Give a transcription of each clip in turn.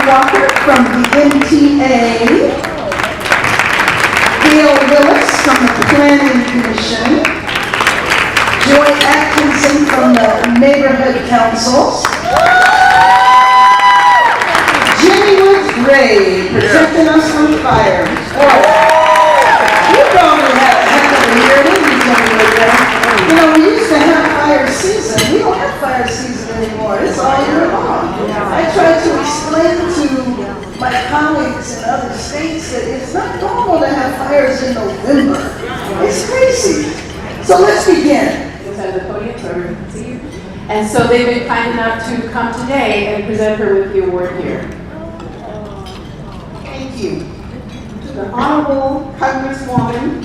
Walker from the NTA, Gail Willis from the Planning Commission, Joy Atkinson from the Neighborhood Councils, Jenny Woods Gray presenting us from fire. You probably have a heck of a year, didn't you, Jenny Woods Gray? You know, we used to have fire season. We don't have fire season anymore. It's all year long. I try to explain to my colleagues in other states that it's not normal to have fires in November. It's crazy. So let's begin. At the podium so everyone can see you. And so they've been kind enough to come today and present her with the award here. Thank you. To the Honorable Congresswoman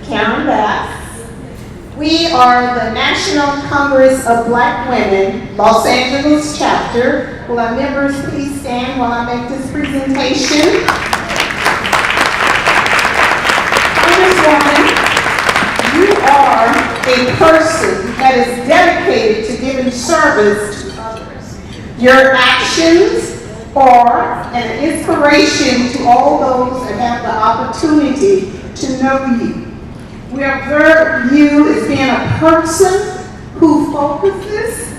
Karen Bass. We are the National Congress of Black Women, Los Angeles chapter. Will our members please stand while I make this presentation? Congresswoman, you are a person that is dedicated to giving service to others. Your actions are an inspiration to all those that have the opportunity to know you. We observe you as being a person who focuses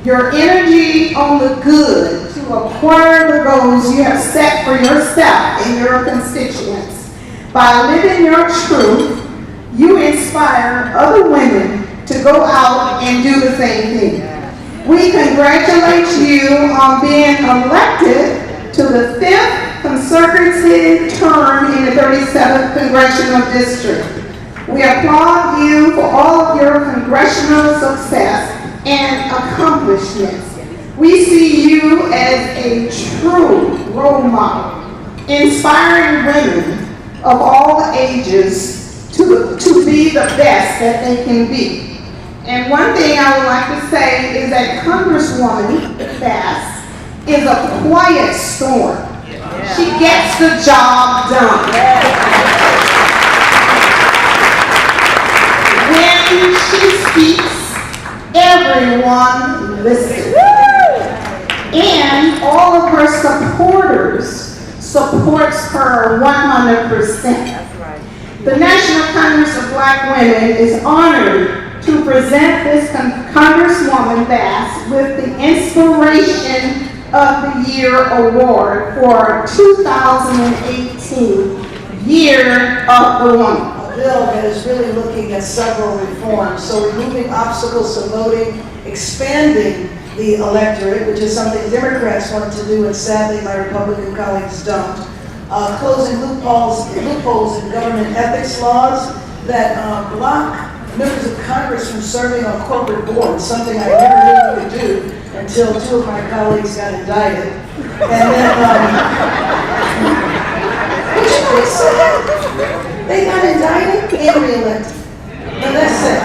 your energy on the good to acquire the goals you have set for yourself and your constituents. By living your truth, you inspire other women to go out and do the same thing. We congratulate you on being elected to the 5th consecutive term in the 37th Congressional District. We applaud you for all of your congressional success and accomplishments. We see you as a true role model, inspiring women of all ages to be the best that they can be. And one thing I would like to say is that Congresswoman Bass is a quiet storm. She gets the job done. When she speaks, everyone listens. And all of her supporters supports her 100%. The National Congress of Black Women is honored to present this Congresswoman Bass with the Inspiration of the Year Award for 2018 Year of the Woman. A bill that is really looking at several reforms. So removing obstacles to voting, expanding the electorate, which is something Democrats want to do, and sadly my Republican colleagues don't. Closing loopholes in government ethics laws that block members of Congress from serving on corporate boards, something I never knew we could do until 2 of my colleagues got indicted. And then, they got indicted and reelected. Now that's it.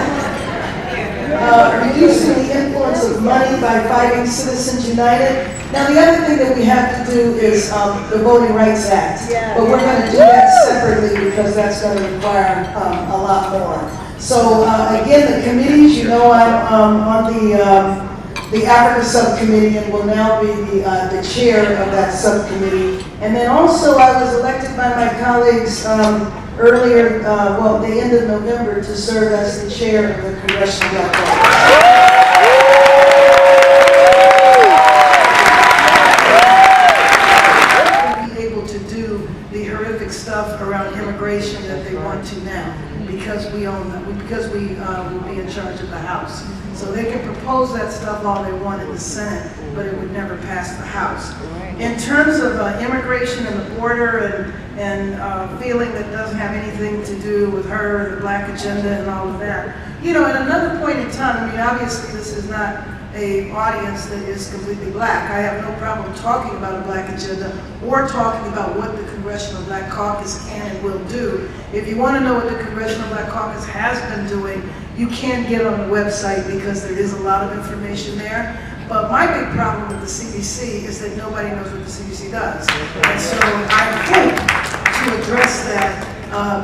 Reducing the influence of money by fighting Citizens United. Now the other thing that we have to do is the Voting Rights Act. But we're going to do that separately because that's going to require a lot more. So again, the committees, you know, I'm on the Africa Subcommittee and will now be the chair of that subcommittee. And then also I was elected by my colleagues earlier, the end of November, to serve as the chair of the Congressional Black Caucus. Be able to do the horrific stuff around immigration that they want to now, because we own them, because we will be in charge of the House. So they can propose that stuff all they want in the Senate, but it would never pass the House. In terms of immigration and the border and feeling that doesn't have anything to do with her, the black agenda and all of that, you know, at another point in time, I mean, obviously this is not an audience that is completely black. I have no problem talking about a black agenda or talking about what the Congressional Black Caucus can and will do. If you want to know what the Congressional Black Caucus has been doing, you can get on the website because there is a lot of information there. But my big problem with the CBC is that nobody knows what the CBC does. And so I hope to address that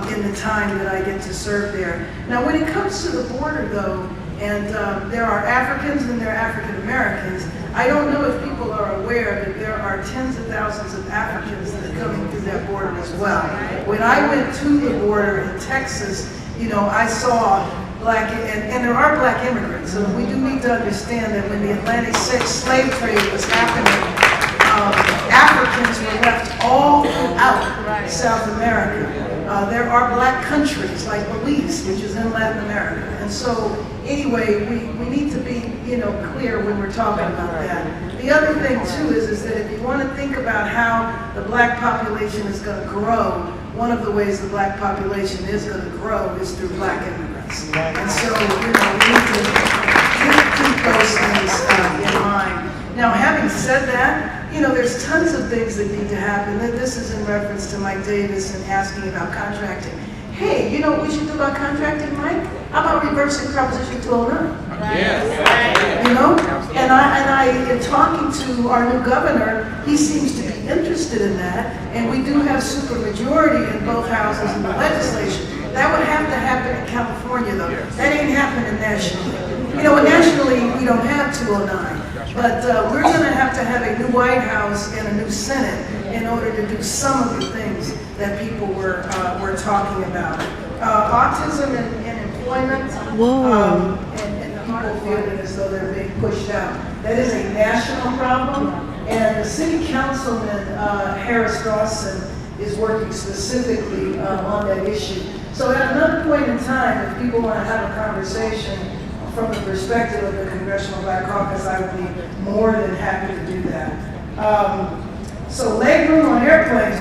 in the time that I get to serve there. Now, when it comes to the border, though, and there are Africans and there are African Americans, I don't know if people are aware that there are tens of thousands of Africans that are coming through that border as well. When I went to the border in Texas, I saw black, and there are black immigrants, so we do need to understand that when the Atlantic slave trade was happening, Africans were left all throughout South America. There are black countries like Belize, which is in Latin America. And so, anyway, we need to be, clear when we're talking about that. The other thing, too, is that if you want to think about how the black population is going to grow, one of the ways the black population is going to grow is through black immigrants. And so, we need to keep those things in mind. Now, having said that, there's tons of things that need to happen. This is in reference to Mike Davis and asking about contracting. Hey, you know what we should do about contracting, Mike? How about reversing Proposition 209? Yes. And I, in talking to our new governor, he seems to be interested in that, and we do have supermajority in both houses in the legislation. That would have to happen in California, though. That ain't happening nationally. Nationally, we don't have 209. But we're going to have a new White House and a new Senate in order to do some of the things that people were talking about. Autism and employment, and people feeling as though they're being pushed out. That is a national problem, and the city councilman, Harris Dawson, is working specifically on that issue. So at another point in time, if people want to have a conversation from the perspective of the Congressional Black Caucus, I would be more than happy to do that. So legroom on airplanes.